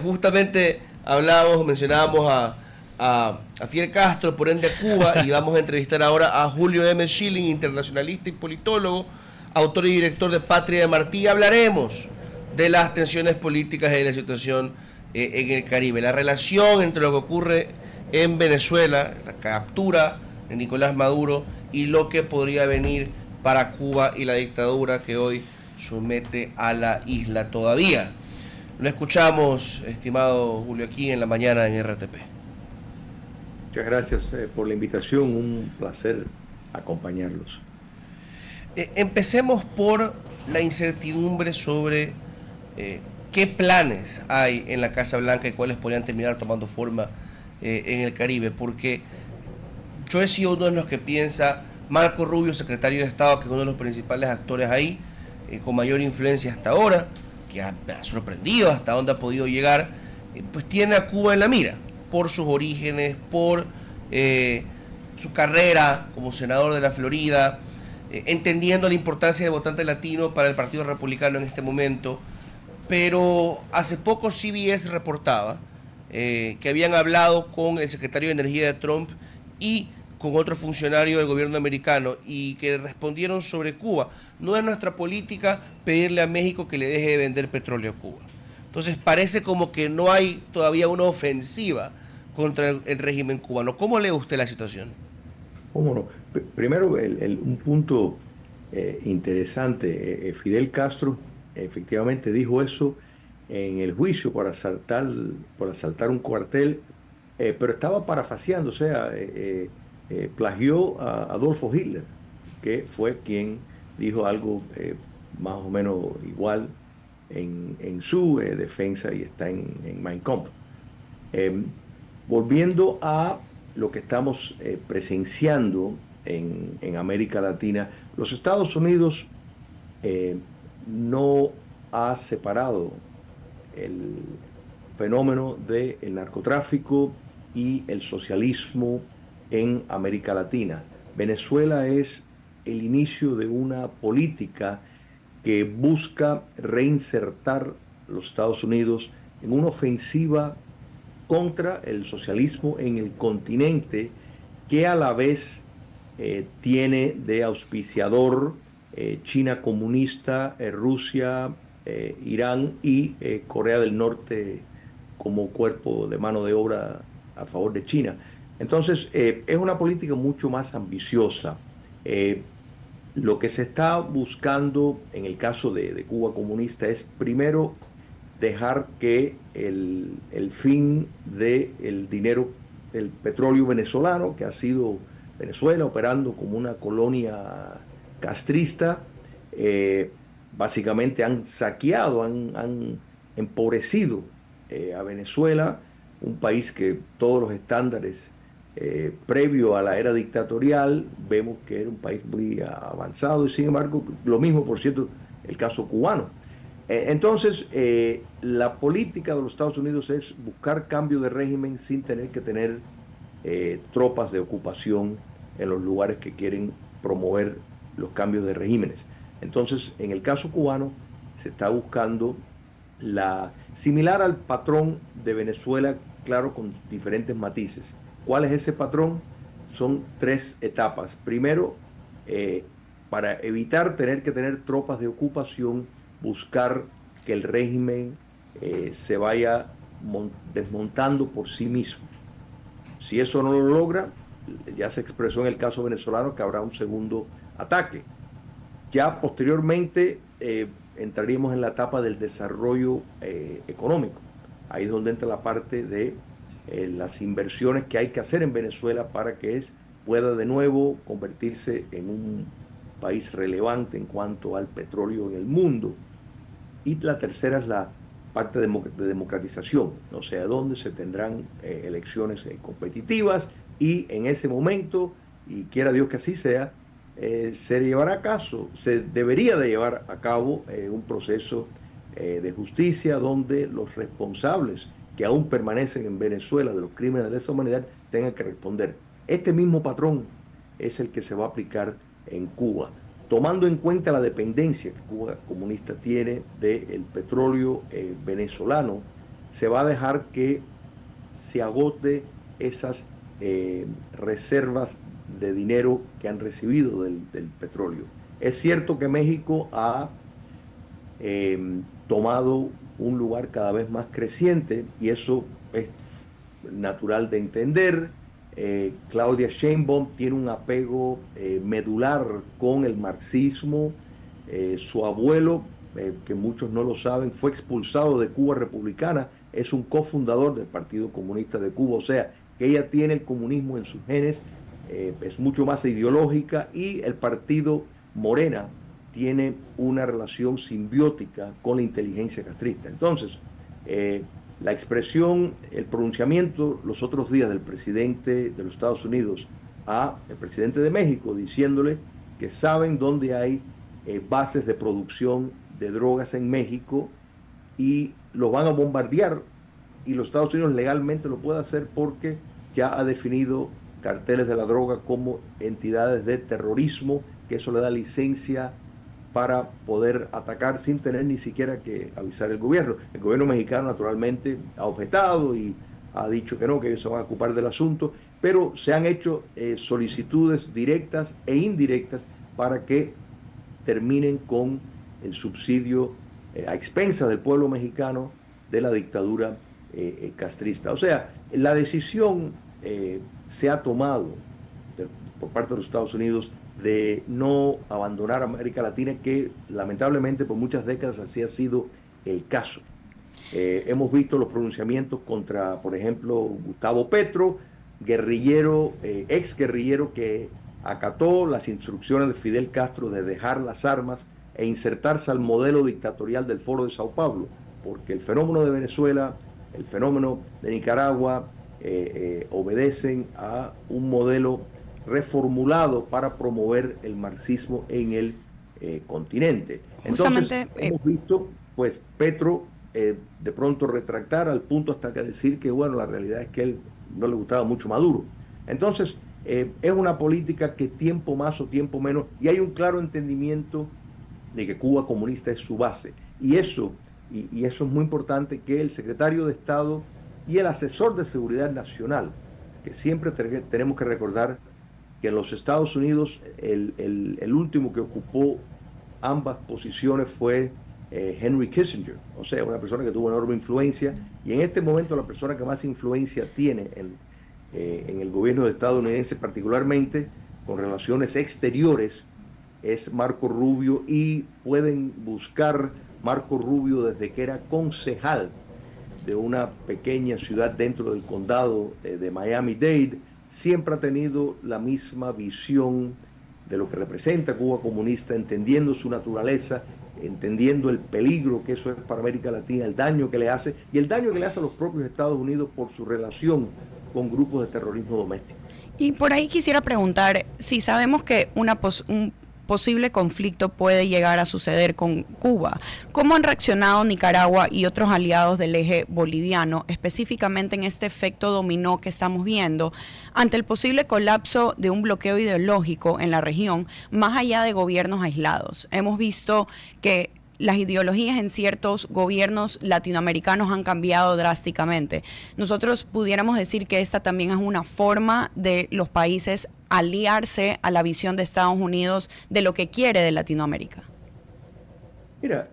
justamente mencionábamos a Fidel Castro, por ende a Cuba, y vamos a entrevistar ahora a Julio M. Schilling, internacionalista y politólogo, autor y director de Patria de Martí. Hablaremos de las tensiones políticas y de la situación en el Caribe, la relación entre lo que ocurre en Venezuela, la captura de Nicolás Maduro, y lo que podría venir para Cuba y la dictadura que hoy somete a la isla todavía. Lo escuchamos, estimado Julio, aquí en la mañana en RTP. Muchas gracias por la invitación, un placer acompañarlos. Empecemos por la incertidumbre sobre qué planes hay en la Casa Blanca y cuáles podrían terminar tomando forma en el Caribe, porque yo he sido uno de los que piensa, Marco Rubio, secretario de Estado, que es uno de los principales actores ahí, con mayor influencia hasta ahora, que me ha sorprendido hasta dónde ha podido llegar, pues tiene a Cuba en la mira, por sus orígenes, por su carrera como senador de la Florida, entendiendo la importancia del votante latino para el Partido Republicano en este momento. Pero hace poco CBS reportaba que habían hablado con el secretario de Energía de Trump y con otro funcionario del gobierno americano, y que respondieron sobre Cuba: no es nuestra política pedirle a México que le deje de vender petróleo a Cuba. Entonces parece como que no hay todavía una ofensiva contra el régimen cubano. ¿Cómo lee usted la situación? ¿Cómo no? Primero, un punto interesante. Fidel Castro efectivamente dijo eso en el juicio por asaltar un cuartel, pero estaba parafaseando, o sea, plagió a Adolfo Hitler, que fue quien dijo algo más o menos igual en su defensa, y está en Mein Kampf. Eh, Volviendo a lo que estamos presenciando en América Latina, los Estados Unidos no ha separado el fenómeno del narcotráfico y el socialismo en América Latina. Venezuela es el inicio de una política que busca reinsertar los Estados Unidos en una ofensiva contra el socialismo en el continente, que a la vez tiene de auspiciador China comunista, Rusia, Irán y Corea del Norte como cuerpo de mano de obra a favor de China. Entonces, es una política mucho más ambiciosa. Eh, lo que se está buscando en el caso de Cuba comunista es primero dejar que el fin del dinero, el petróleo venezolano, que ha sido Venezuela operando como una colonia castrista, básicamente han saqueado, han empobrecido a Venezuela, un país que todos los estándares previo a la era dictatorial vemos que era un país muy avanzado, y sin embargo, lo mismo, por cierto, el caso cubano. Entonces, la política de los Estados Unidos es buscar cambio de régimen sin tener que tener tropas de ocupación en los lugares que quieren promover los cambios de regímenes. Entonces, en el caso cubano, se está buscando similar al patrón de Venezuela, claro, con diferentes matices. ¿Cuál es ese patrón? Son tres etapas. Primero, para evitar tener que tener tropas de ocupación, buscar que el régimen se vaya desmontando por sí mismo. Si eso no lo logra, ya se expresó en el caso venezolano que habrá un segundo ataque. Ya posteriormente entraríamos en la etapa del desarrollo económico. Ahí es donde entra la parte de las inversiones que hay que hacer en Venezuela para que pueda de nuevo convertirse en un país relevante en cuanto al petróleo en el mundo. Y la tercera es la parte de democratización, o sea, donde se tendrán elecciones competitivas, y en ese momento, y quiera Dios que así sea, se debería de llevar a cabo un proceso de justicia donde los responsables que aún permanecen en Venezuela de los crímenes de lesa humanidad tengan que responder. Este mismo patrón es el que se va a aplicar en Cuba, tomando en cuenta la dependencia que Cuba comunista tiene del petróleo venezolano. se va a dejar que se agote esas reservas de dinero que han recibido del petróleo. Es cierto que México ha tomado un lugar cada vez más creciente y eso es natural de entender. Claudia Sheinbaum tiene un apego medular con el marxismo. Su abuelo, que muchos no lo saben, fue expulsado de Cuba republicana, es un cofundador del Partido Comunista de Cuba, o sea, que ella tiene el comunismo en sus genes, es mucho más ideológica y el partido Morena tiene una relación simbiótica con la inteligencia castrista. Entonces, la expresión, el pronunciamiento los otros días del presidente de los Estados Unidos a el presidente de México diciéndole que saben dónde hay bases de producción de drogas en México y los van a bombardear y los Estados Unidos legalmente lo puede hacer porque ya ha definido carteles de la droga como entidades de terrorismo, que eso le da licencia para poder atacar sin tener ni siquiera que avisar el gobierno. El gobierno mexicano naturalmente ha objetado y ha dicho que no, que ellos se van a ocupar del asunto, pero se han hecho solicitudes directas e indirectas para que terminen con el subsidio a expensas del pueblo mexicano de la dictadura castrista. O sea, la decisión se ha tomado por parte de los Estados Unidos de no abandonar América Latina, que lamentablemente por muchas décadas así ha sido el caso. Hemos visto los pronunciamientos contra, por ejemplo, Gustavo Petro, guerrillero, ex guerrillero que acató las instrucciones de Fidel Castro de dejar las armas e insertarse al modelo dictatorial del Foro de Sao Paulo, porque el fenómeno de Venezuela, el fenómeno de Nicaragua, obedecen a un modelo reformulado para promover el marxismo en el continente. Entonces, Justamente, hemos visto, pues, Petro de pronto retractar al punto hasta que decir que, bueno, la realidad es que él no le gustaba mucho Maduro. Entonces, es una política que tiempo más o tiempo menos, y hay un claro entendimiento de que Cuba comunista es su base. Y eso es muy importante, que el secretario de Estado y el asesor de seguridad nacional, que siempre tenemos que recordar que en los Estados Unidos el último que ocupó ambas posiciones fue Henry Kissinger, o sea, una persona que tuvo enorme influencia, y en este momento la persona que más influencia tiene en el gobierno estadounidense, particularmente con relaciones exteriores, es Marco Rubio, y pueden buscar Marco Rubio desde que era concejal de una pequeña ciudad dentro del condado de Miami-Dade. Siempre ha tenido la misma visión de lo que representa Cuba comunista, entendiendo su naturaleza, entendiendo el peligro que eso es para América Latina, el daño que le hace y el daño que le hace a los propios Estados Unidos por su relación con grupos de terrorismo doméstico. y por ahí quisiera preguntar si sabemos que un posible conflicto puede llegar a suceder con Cuba. ¿Cómo han reaccionado Nicaragua y otros aliados del eje boliviano, específicamente en este efecto dominó que estamos viendo, ante el posible colapso de un bloqueo ideológico en la región, más allá de gobiernos aislados? Hemos visto que las ideologías en ciertos gobiernos latinoamericanos han cambiado drásticamente. Nosotros pudiéramos decir que esta también es una forma de los países aliarse a la visión de Estados Unidos de lo que quiere de Latinoamérica. Mira,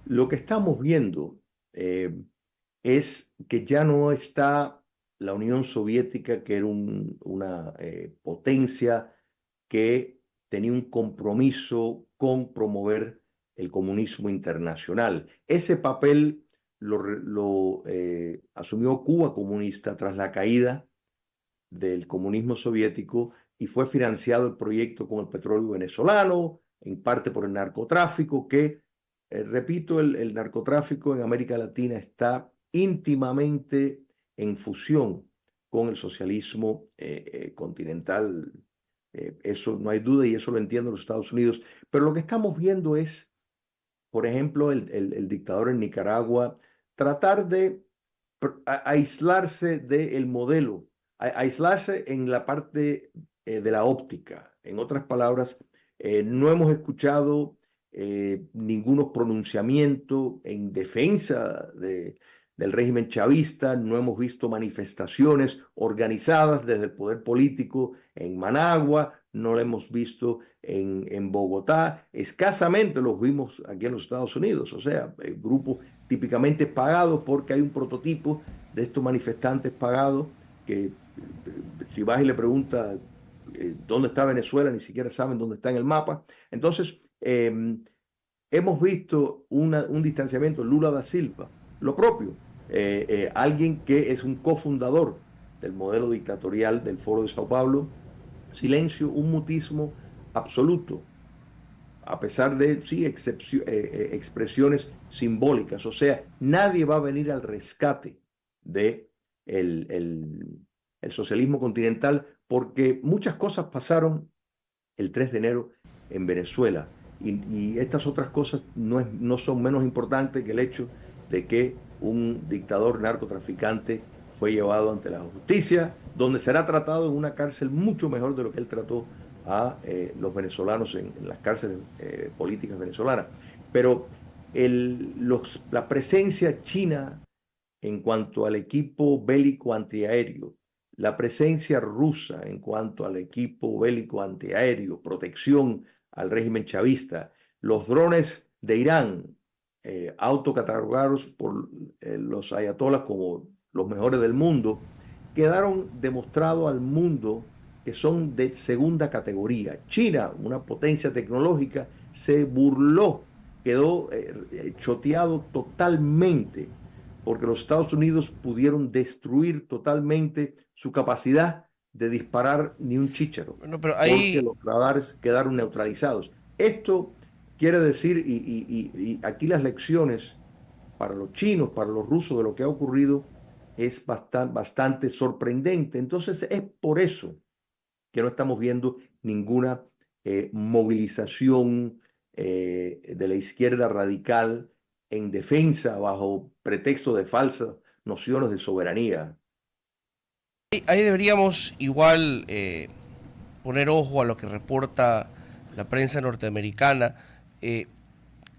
lo que estamos viendo es que ya no está la Unión Soviética, que era una potencia que tenía un compromiso con promover el comunismo internacional. Ese papel lo asumió Cuba comunista tras la caída del comunismo soviético y fue financiado el proyecto con el petróleo venezolano, en parte por el narcotráfico, que, repito, el narcotráfico en América Latina está íntimamente en fusión con el socialismo continental. Eso no hay duda y eso lo entienden los Estados Unidos. Pero lo que estamos viendo es, por ejemplo, el dictador en Nicaragua tratar de aislarse del modelo, aislarse en la parte de la óptica. En otras palabras, no hemos escuchado ningunos pronunciamientos en defensa del régimen chavista, no hemos visto manifestaciones organizadas desde el poder político en Managua, no lo hemos visto en Bogotá, escasamente los vimos aquí en los Estados Unidos, o sea, grupos típicamente pagados porque hay un prototipo de estos manifestantes pagados que si vas y le preguntas dónde está Venezuela, ni siquiera saben dónde está en el mapa. Entonces, hemos visto un distanciamiento, Lula da Silva, lo propio, alguien que es un cofundador del modelo dictatorial del Foro de Sao Paulo, silencio, un mutismo absoluto, a pesar de, sí, expresiones simbólicas. O sea, nadie va a venir al rescate de el socialismo continental porque muchas cosas pasaron el 3 de enero en Venezuela. Y estas otras cosas no son menos importantes que el hecho de que un dictador narcotraficante fue llevado ante la justicia, donde será tratado en una cárcel mucho mejor de lo que él trató a los venezolanos en las cárceles políticas venezolanas. Pero la presencia china en cuanto al equipo bélico antiaéreo, la presencia rusa en cuanto al equipo bélico antiaéreo, protección al régimen chavista, los drones de Irán, autocatalogados por los ayatolás como los mejores del mundo, quedaron demostrados al mundo que son de segunda categoría. China, una potencia tecnológica, se burló, quedó choteado totalmente porque los Estados Unidos pudieron destruir totalmente su capacidad de disparar ni un chícharo, Bueno, pero porque ahí, los radares quedaron neutralizados. Esto quiere decir, y aquí las lecciones para los chinos, para los rusos de lo que ha ocurrido es bastante sorprendente. Entonces es por eso que no estamos viendo ninguna movilización de la izquierda radical en defensa bajo pretexto de falsas nociones de soberanía. ahí deberíamos igual poner ojo a lo que reporta la prensa norteamericana. Eh,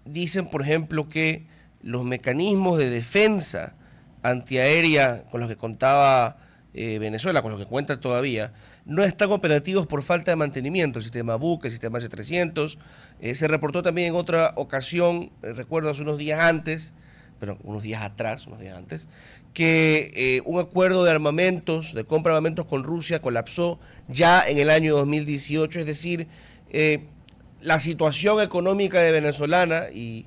Dicen, por ejemplo, que los mecanismos de defensa antiaérea con los que contaba Venezuela, con los que cuenta todavía, no están operativos por falta de mantenimiento. El sistema Buque, el sistema S-300. Se reportó también en otra ocasión, recuerdo hace unos días antes, pero unos días atrás, unos días antes, que un acuerdo de armamentos, de compra de armamentos con Rusia colapsó ya en el año 2018, es decir, la situación económica de venezolana y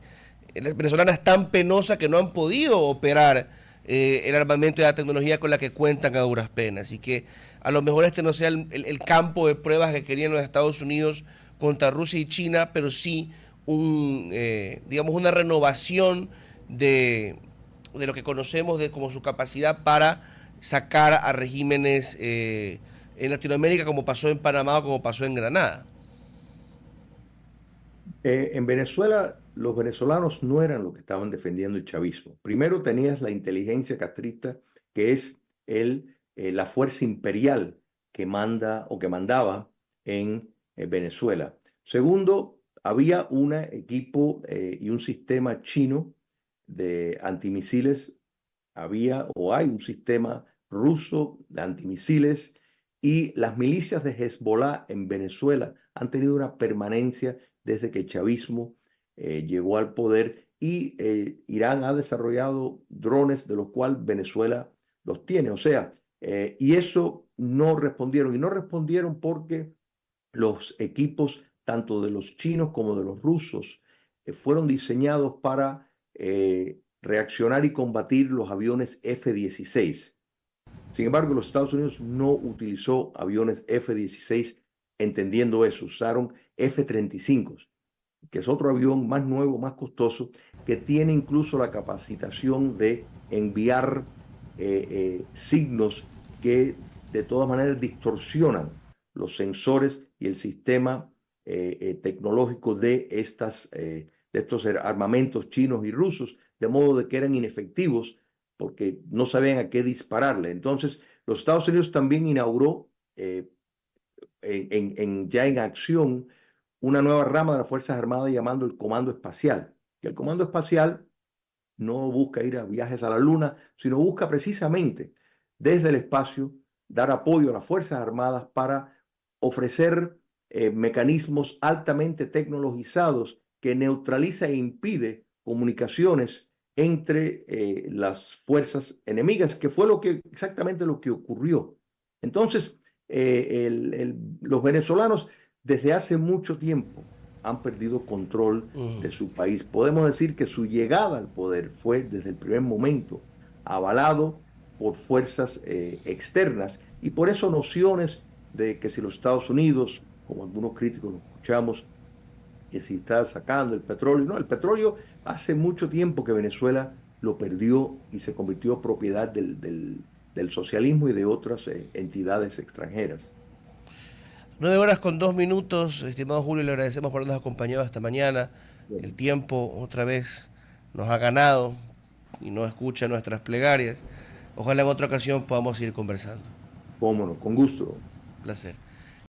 venezolana es tan penosa que no han podido operar el armamento y la tecnología con la que cuentan a duras penas. Así que a lo mejor este no sea el campo de pruebas que querían los Estados Unidos contra Rusia y China, pero sí digamos una renovación de lo que conocemos como su capacidad para sacar a regímenes en Latinoamérica, como pasó en Panamá o como pasó en Granada. En Venezuela, los venezolanos no eran los que estaban defendiendo el chavismo. Primero tenías la inteligencia castrista, que es la fuerza imperial que manda o que mandaba en Venezuela. Segundo, había un equipo y un sistema chino de antimisiles. Había o hay un sistema ruso de antimisiles y las milicias de Hezbollah en Venezuela han tenido una permanencia desde que el chavismo llegó al poder y Irán ha desarrollado drones de los cuales Venezuela los tiene. O sea, y eso no respondieron. Y no respondieron porque los equipos, tanto de los chinos como de los rusos, fueron diseñados para reaccionar y combatir los aviones F-16. Sin embargo, los Estados Unidos no utilizó aviones F-16 entendiendo eso. Usaron F-35, que es otro avión más nuevo, más costoso, que tiene incluso la capacitación de enviar signos que de todas maneras distorsionan los sensores y el sistema tecnológico de estos armamentos chinos y rusos, de modo de que eran inefectivos porque no sabían a qué dispararle. Entonces, los Estados Unidos también inauguró ya en acción una nueva rama de las Fuerzas Armadas llamando el Comando Espacial. Que el Comando Espacial no busca ir a viajes a la Luna, sino busca precisamente desde el espacio dar apoyo a las Fuerzas Armadas para ofrecer mecanismos altamente tecnologizados que neutraliza e impide comunicaciones entre las fuerzas enemigas, que fue exactamente lo que ocurrió. Entonces, los venezolanos desde hace mucho tiempo han perdido control de su país. Podemos decir que su llegada al poder fue desde el primer momento avalado por fuerzas externas, y por eso nociones de que si los Estados Unidos, como algunos críticos lo escuchamos, que si está sacando el petróleo, no, el petróleo hace mucho tiempo que Venezuela lo perdió y se convirtió en propiedad del socialismo y de otras entidades extranjeras. 9 horas con 2 minutos, estimado Julio, le agradecemos por habernos acompañado esta mañana. Bueno, El tiempo otra vez nos ha ganado y no escucha nuestras plegarias. Ojalá en otra ocasión podamos seguir conversando. cómo no, con gusto. Placer.